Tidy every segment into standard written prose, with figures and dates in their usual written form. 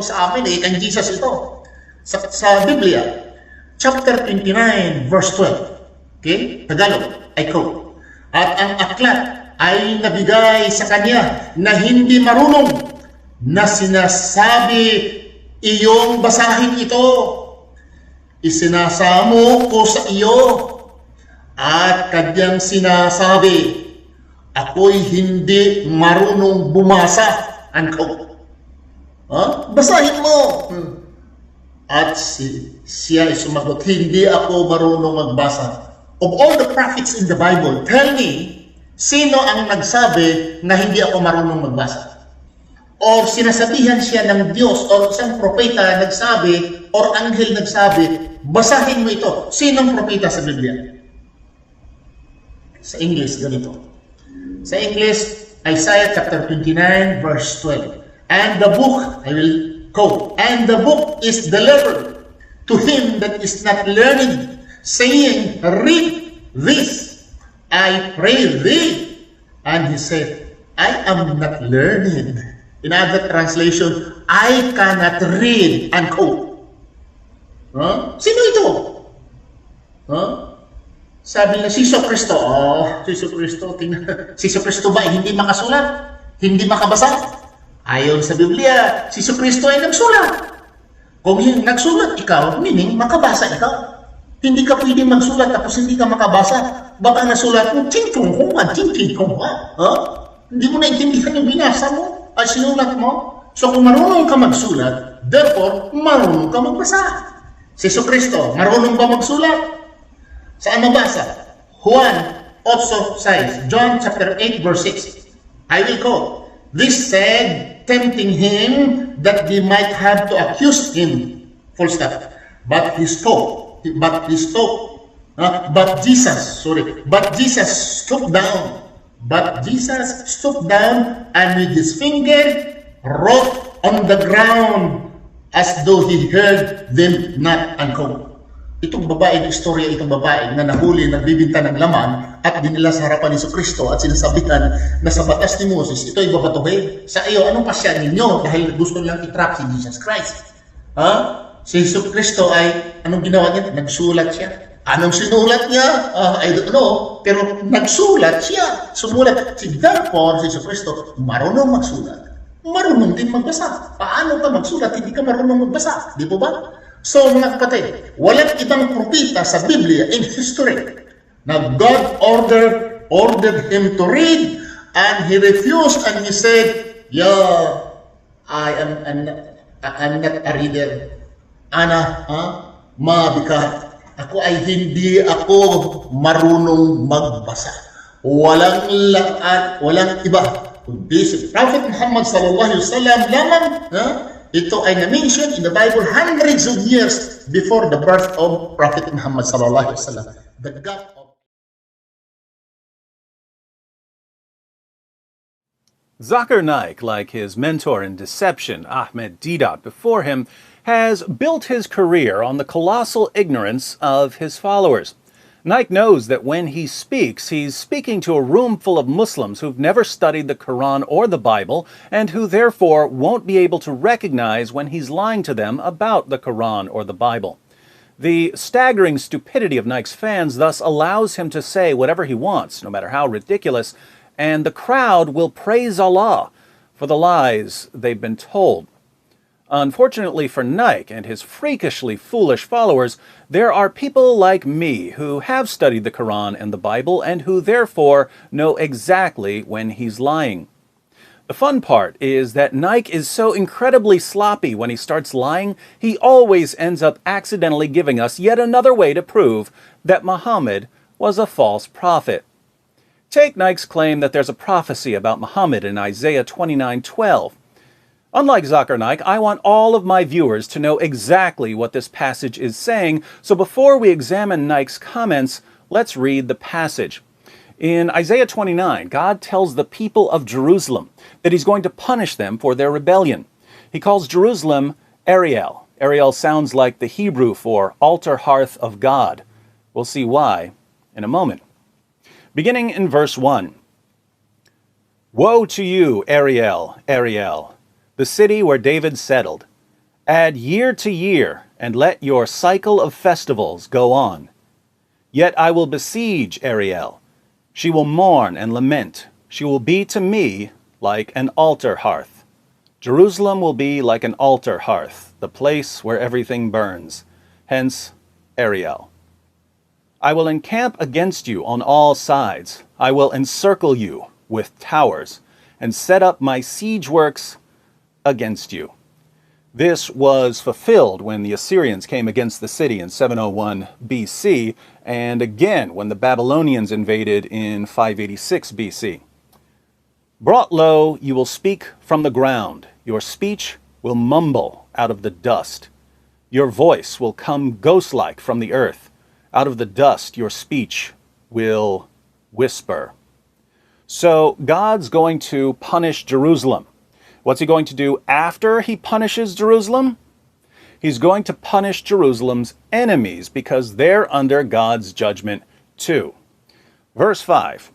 sa amin kay Jesus ito. Sa Biblia, chapter 29, verse 12. Okay? Tagalog, I quote. At ang aklat ay nabigay sa kanya na hindi marunong na sinasabi iyong basahin ito. Isinasamo ko sa iyo at kanyang sinasabi, ako'y hindi marunong bumasa. Unquote. Basahin mo. At siya ay sumagot, hindi ako marunong magbasa. Of all the prophets in the Bible, tell me, sino ang nagsabi na hindi ako marunong magbasa? Or sinasabihan siya ng Diyos or isang propeta nagsabi or anghel nagsabi, basahin mo ito. Sinong propeta sa Biblia? Sa English, ganito. Sa English, Isaiah chapter 29, verse 12. And the book, I will quote, and the book is delivered to him that is not learned, saying, read this, I pray thee. And he said, I am not learned. In other translation, I cannot read, unquote. Sino ito? Sabi niya, Siso Kristo. Siso Kristo, tingnan. Siso Kristo ba hindi makasulat? Hindi makabasa? Ayon sa Biblia, Siso Kristo ay nagsulat. Kung nagsulat ikaw, meaning makabasa ikaw. Hindi ka pwedeng magsulat tapos hindi ka makabasa. Baka nasulat mo, ching-chong kong. Hindi mo naintindihan yung binasa mo. Ay sinulat mo. So kung marunong ka magsulat, therefore, marunong ka magbasa. Siso Kristo, marunong ba magsulat? Saan mabasa? Juan 8:6, John chapter 8 verse 6. I will quote, this said, tempting him that they might have to accuse him. Full stop. But Jesus stooped down. But Jesus stooped down and with his finger wrote on the ground as though he heard them not, unquote. Itong babae, istorya itong babae na nahuli, nagbibinta ng laman at dinila sa harapan ni Kristo at sinasabihan na sa batas ni Moses, ito ay babatuhin. Sa iyo, anong pasya ninyo? Dahil gusto nilang itrap si Jesus Christ. Si Kristo ay, anong ginawa niya? Nagsulat siya. Anong sinulat niya? I don't know. Pero nagsulat siya. Sumulat. Therefore, si Kristo, marunong magsulat. Marunong din magbasa. Paano ka magsulat? Hindi ka marunong magbasa. Di po ba? So, mga kapatid, walang ibang propeta sa Biblia in history na God ordered him to read and he refused and he said, I'm not a reader. Ako ay hindi ako marunong magbasa. Walang iba. Kundi si Prophet Muhammad sallallahu alaihi wasallam lamang, ito ay na-mention in the Bible hundreds of years before the birth of Prophet Muhammad sallallahu alaihi wasallam. The God of Zakir Naik, like his mentor in deception, Ahmed Deedat, before him, has built his career on the colossal ignorance of his followers. Naik knows that when he speaks, he's speaking to a room full of Muslims who've never studied the Quran or the Bible, and who therefore won't be able to recognize when he's lying to them about the Quran or the Bible. The staggering stupidity of Naik's fans thus allows him to say whatever he wants, no matter how ridiculous, and the crowd will praise Allah for the lies they've been told. Unfortunately for Naik and his freakishly foolish followers, there are people like me who have studied the Quran and the Bible and who therefore know exactly when he's lying. The fun part is that Naik is so incredibly sloppy when he starts lying, he always ends up accidentally giving us yet another way to prove that Muhammad was a false prophet. Take Naik's claim that there's a prophecy about Muhammad in Isaiah 29:12. Unlike Zakir Naik, I want all of my viewers to know exactly what this passage is saying, so before we examine Naik's comments, let's read the passage. In Isaiah 29, God tells the people of Jerusalem that he's going to punish them for their rebellion. He calls Jerusalem Ariel. Ariel sounds like the Hebrew for altar hearth of God. We'll see why in a moment. Beginning in verse 1. Woe to you, Ariel, Ariel, the city where David settled. Add year to year, and let your cycle of festivals go on. Yet I will besiege Ariel. She will mourn and lament. She will be to me like an altar hearth. Jerusalem will be like an altar hearth, the place where everything burns. Hence, Ariel. I will encamp against you on all sides. I will encircle you with towers and set up my siege works against you. This was fulfilled when the Assyrians came against the city in 701 BC, and again when the Babylonians invaded in 586 BC. Brought low, you will speak from the ground. Your speech will mumble out of the dust. Your voice will come ghost-like from the earth. Out of the dust, your speech will whisper. So God's going to punish Jerusalem. What's he going to do after he punishes Jerusalem? He's going to punish Jerusalem's enemies because they're under God's judgment too. Verse 5.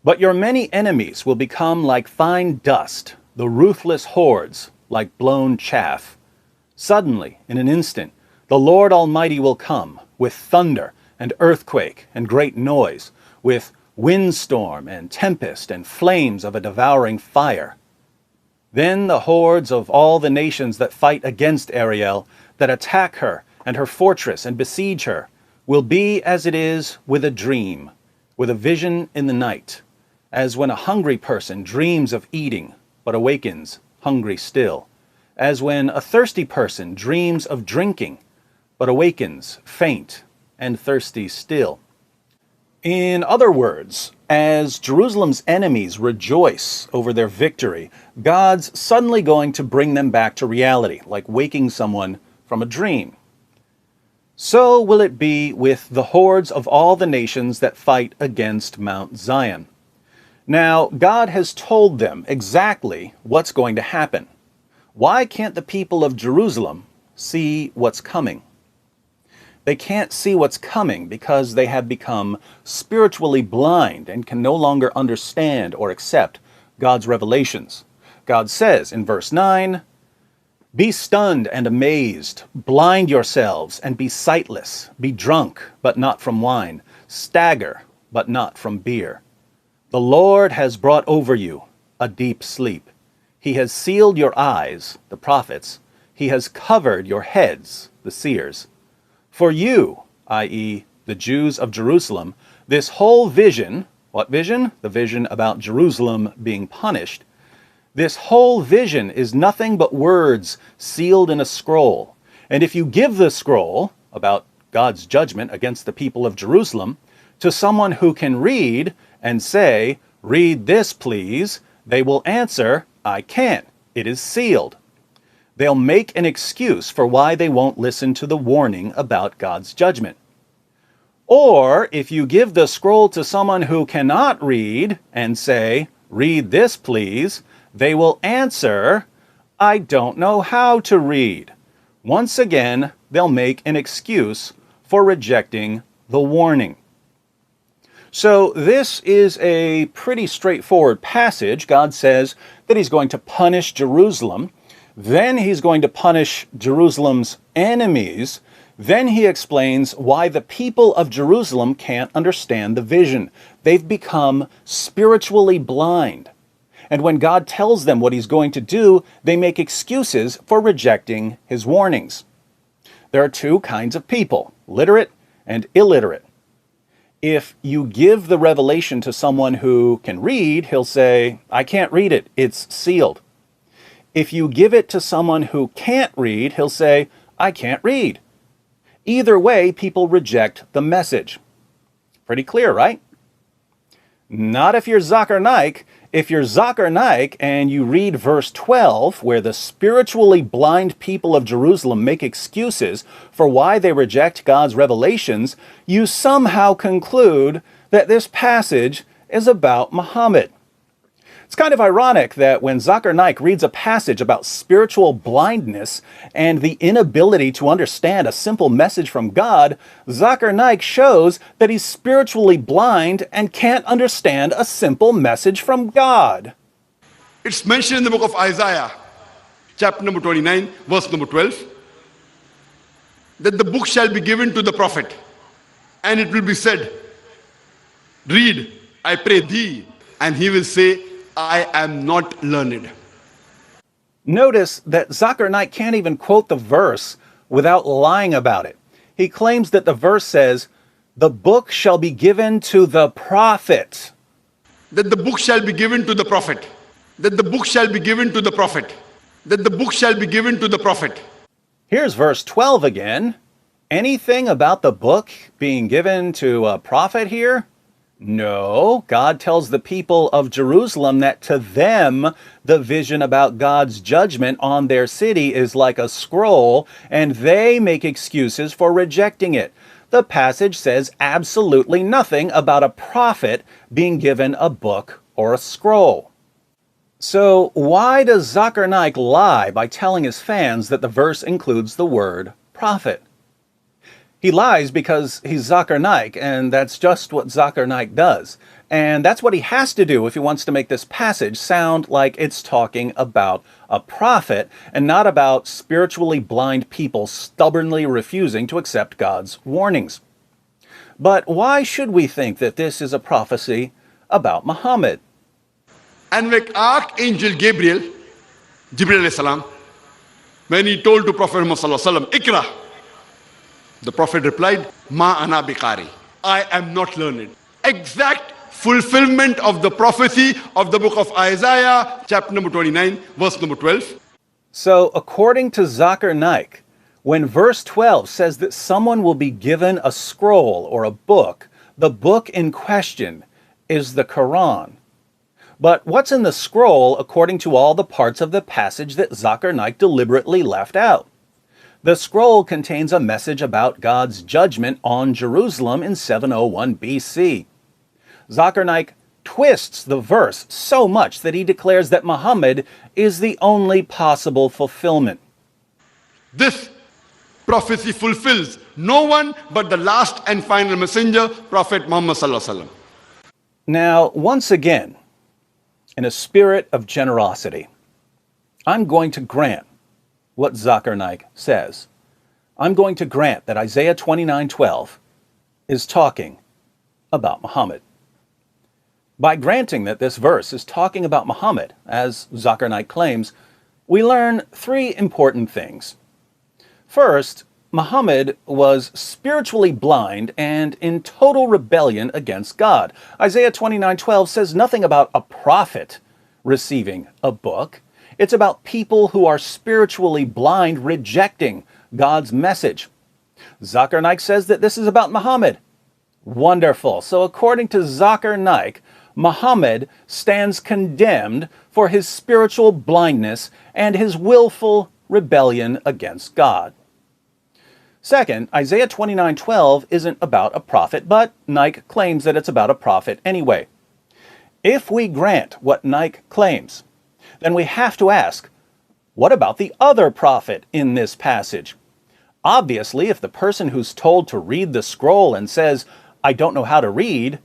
But your many enemies will become like fine dust, the ruthless hordes like blown chaff. Suddenly, in an instant, the Lord Almighty will come with thunder and earthquake and great noise, with windstorm and tempest and flames of a devouring fire. Then the hordes of all the nations that fight against Ariel, that attack her and her fortress and besiege her, will be as it is with a dream, with a vision in the night, as when a hungry person dreams of eating, but awakens hungry still, as when a thirsty person dreams of drinking, but awakens faint and thirsty still. In other words, as Jerusalem's enemies rejoice over their victory, God's suddenly going to bring them back to reality, like waking someone from a dream. So will it be with the hordes of all the nations that fight against Mount Zion. Now, God has told them exactly what's going to happen. Why can't the people of Jerusalem see what's coming? They can't see what's coming because they have become spiritually blind and can no longer understand or accept God's revelations. God says in verse 9, "Be stunned and amazed, blind yourselves and be sightless, be drunk, but not from wine, stagger, but not from beer. The Lord has brought over you a deep sleep. He has sealed your eyes, the prophets. He has covered your heads, the seers. For you, i.e., the Jews of Jerusalem, this whole vision," what vision? The vision about Jerusalem being punished. "This whole vision is nothing but words sealed in a scroll. And if you give the scroll," about God's judgment against the people of Jerusalem, "to someone who can read and say, 'Read this, please,' they will answer, 'I can't. It is sealed.' They'll make an excuse for why they won't listen to the warning about God's judgment. Or if you give the scroll to someone who cannot read and say, 'Read this, please,' they will answer, 'I don't know how to read.' Once again, they'll make an excuse for rejecting the warning." So this is a pretty straightforward passage. God says that he's going to punish Jerusalem. Then he's going to punish Jerusalem's enemies. Then he explains why the people of Jerusalem can't understand the vision. They've become spiritually blind. And when God tells them what he's going to do, they make excuses for rejecting his warnings. There are two kinds of people, literate and illiterate. If you give the revelation to someone who can read, he'll say, "I can't read it, it's sealed." If you give it to someone who can't read, he'll say, "I can't read." Either way, people reject the message. Pretty clear, right? Not if you're Zakir Naik. If you're Zakir Naik and you read verse 12, where the spiritually blind people of Jerusalem make excuses for why they reject God's revelations, you somehow conclude that this passage is about Muhammad. It's kind of ironic that when Zakir Naik reads a passage about spiritual blindness and the inability to understand a simple message from God, Zakir Naik shows that he's spiritually blind and can't understand a simple message from God. It's mentioned in the book of Isaiah, chapter number 29, verse number 12, that the book shall be given to the prophet, and it will be said, read, I pray thee, and he will say, I am not learned. Notice that Zakir Naik can't even quote the verse without lying about it. He claims that the verse says, the book shall be given to the prophet. That the book shall be given to the prophet. That the book shall be given to the prophet. That the book shall be given to the prophet. Here's verse 12 again. Anything about the book being given to a prophet here? No, God tells the people of Jerusalem that to them, the vision about God's judgment on their city is like a scroll, and they make excuses for rejecting it. The passage says absolutely nothing about a prophet being given a book or a scroll. So why does Zakir Naik lie by telling his fans that the verse includes the word prophet? He lies because he's Zakir Naik, and that's just what Zakir Naik does. And that's what he has to do if he wants to make this passage sound like it's talking about a prophet and not about spiritually blind people stubbornly refusing to accept God's warnings. But why should we think that this is a prophecy about Muhammad? And when Archangel Gabriel, Jibreel alayhi salam, when he told to Prophet Muhammad sallallahu alaihi wasallam, Ikra, the Prophet replied, Ma ana biqari, I am not learned. Exact fulfillment of the prophecy of the book of Isaiah, chapter number 29, verse number 12. So according to Zakir Naik, when verse 12 says that someone will be given a scroll or a book, the book in question is the Quran. But what's in the scroll according to all the parts of the passage that Zakir Naik deliberately left out? The scroll contains a message about God's judgment on Jerusalem in 701 BC. Zakir Naik twists the verse so much that he declares that Muhammad is the only possible fulfillment. This prophecy fulfills no one but the last and final messenger, Prophet Muhammad sallallahu alaihi wasallam. Now, once again, in a spirit of generosity, I'm going to grant what Zakir Naik says. I'm going to grant that Isaiah 29:12 is talking about Muhammad. By granting that this verse is talking about Muhammad, as Zakir Naik claims, we learn three important things. First, Muhammad was spiritually blind and in total rebellion against God. Isaiah 29:12 says nothing about a prophet receiving a book. It's about people who are spiritually blind rejecting God's message. Zakir Naik says that this is about Muhammad. Wonderful. So according to Zakir Naik, Muhammad stands condemned for his spiritual blindness and his willful rebellion against God. Second, Isaiah 29:12 isn't about a prophet, but Naik claims that it's about a prophet anyway. If we grant what Naik claims, then we have to ask, what about the other prophet in this passage? Obviously, if the person who's told to read the scroll and says, I don't know how to read,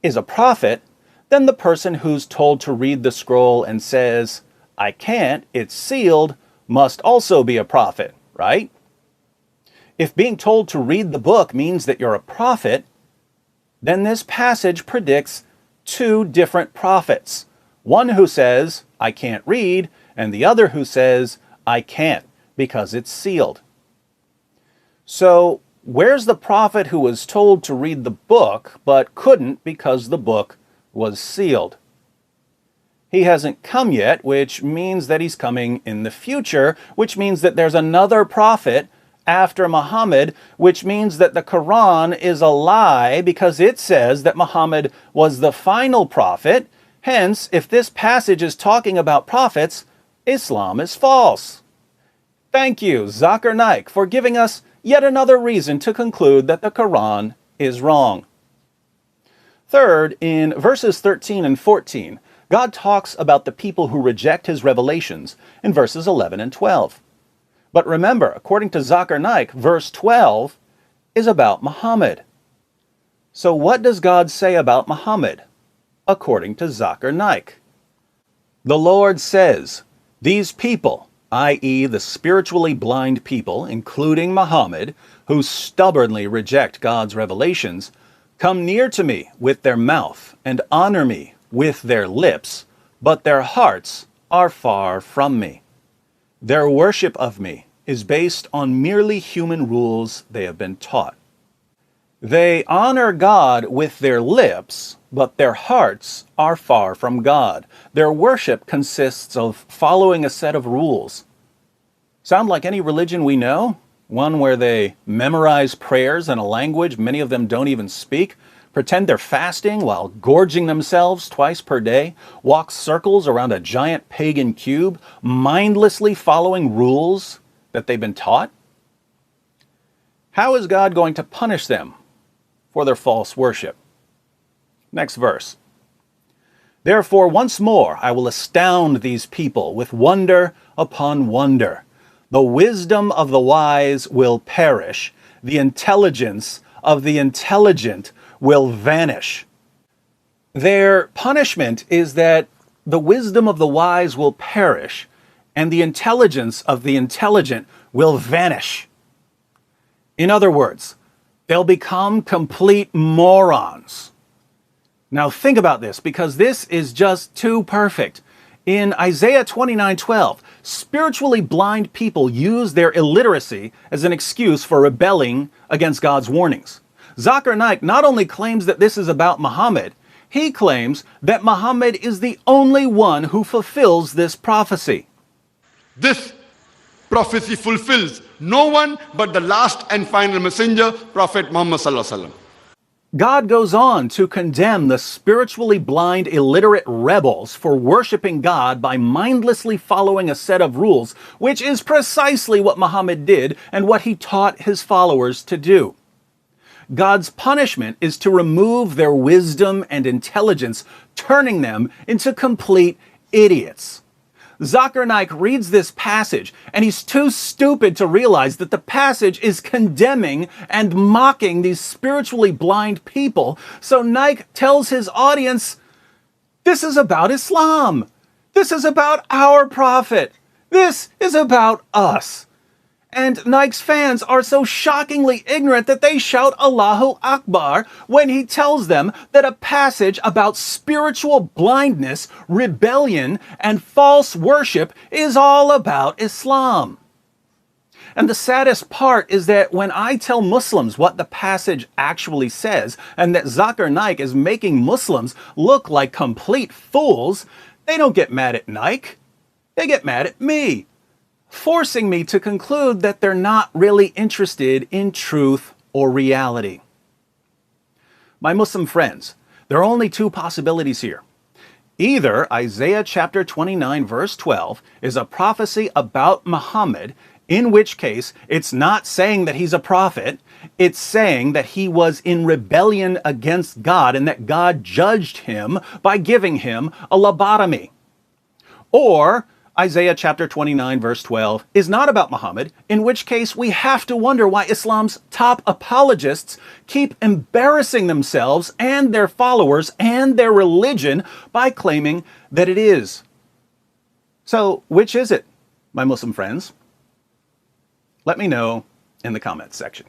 is a prophet, then the person who's told to read the scroll and says, I can't, it's sealed, must also be a prophet, right? If being told to read the book means that you're a prophet, then this passage predicts two different prophets. One who says, I can't read, and the other who says, I can't, because it's sealed. So, where's the prophet who was told to read the book, but couldn't because the book was sealed? He hasn't come yet, which means that he's coming in the future, which means that there's another prophet after Muhammad, which means that the Quran is a lie because it says that Muhammad was the final prophet. Hence, if this passage is talking about prophets, Islam is false. Thank you, Zakir Naik, for giving us yet another reason to conclude that the Quran is wrong. Third, in verses 13 and 14, God talks about the people who reject his revelations in verses 11 and 12. But remember, according to Zakir Naik, verse 12 is about Muhammad. So what does God say about Muhammad, according to Zakir Naik? The Lord says, these people, i.e. the spiritually blind people, including Muhammad, who stubbornly reject God's revelations, come near to me with their mouth and honor me with their lips, but their hearts are far from me. Their worship of me is based on merely human rules they have been taught. They honor God with their lips, but their hearts are far from God. Their worship consists of following a set of rules. Sound like any religion we know? One where they memorize prayers in a language many of them don't even speak, pretend they're fasting while gorging themselves twice per day, walk circles around a giant pagan cube, mindlessly following rules that they've been taught? How is God going to punish them for their false worship? Next verse. Therefore, once more I will astound these people with wonder upon wonder. The wisdom of the wise will perish. The intelligence of the intelligent will vanish. Their punishment is that the wisdom of the wise will perish, and the intelligence of the intelligent will vanish. In other words, they'll become complete morons. Now think about this, because this is just too perfect. In Isaiah 29:12, spiritually blind people use their illiteracy as an excuse for rebelling against God's warnings. Zakir Naik not only claims that this is about Muhammad, he claims that Muhammad is the only one who fulfills this prophecy. This prophecy fulfills no one but the last and final messenger, Prophet Muhammad sallallahu alaihi wasallam. God goes on to condemn the spiritually blind, illiterate rebels for worshiping God by mindlessly following a set of rules, which is precisely what Muhammad did and what he taught his followers to do. God's punishment is to remove their wisdom and intelligence, turning them into complete idiots. Zakir Naik reads this passage, and he's too stupid to realize that the passage is condemning and mocking these spiritually blind people. So Naik tells his audience, this is about Islam. This is about our prophet. This is about us. And Naik's fans are so shockingly ignorant that they shout Allahu Akbar when he tells them that a passage about spiritual blindness, rebellion, and false worship is all about Islam. And the saddest part is that when I tell Muslims what the passage actually says, and that Zakir Naik is making Muslims look like complete fools, they don't get mad at Naik. They get mad at me, forcing me to conclude that they're not really interested in truth or reality. My Muslim friends, there are only two possibilities here. Either Isaiah chapter 29 verse 12 is a prophecy about Muhammad, in which case it's not saying that he's a prophet, it's saying that he was in rebellion against God and that God judged him by giving him a lobotomy. Or Isaiah chapter 29 verse 12 is not about Muhammad, in which case we have to wonder why Islam's top apologists keep embarrassing themselves and their followers and their religion by claiming that it is. So, which is it, my Muslim friends? Let me know in the comments section.